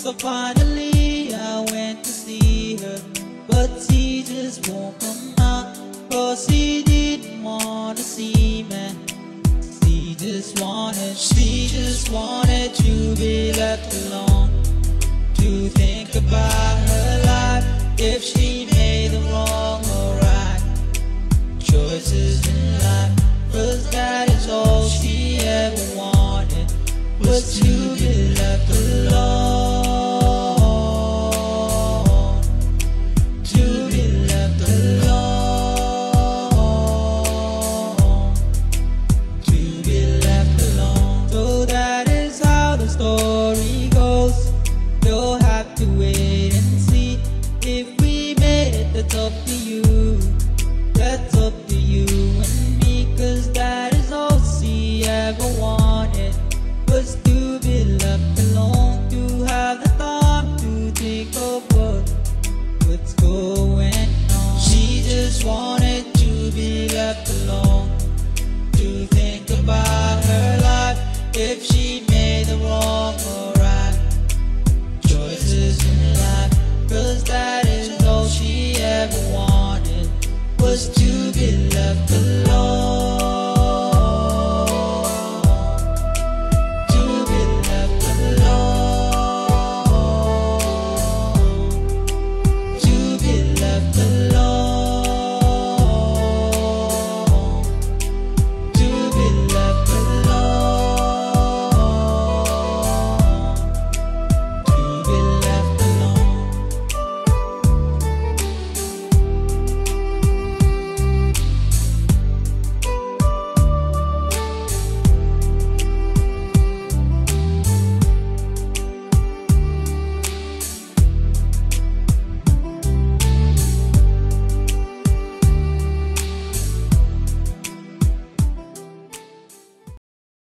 So finally I went to see her, but she just won't come out, 'cause she didn't wanna see me. She just wanted to be left alone, to think about her life, if she made the wrong or right choices in life. 'Cause that is all she ever wanted, was to be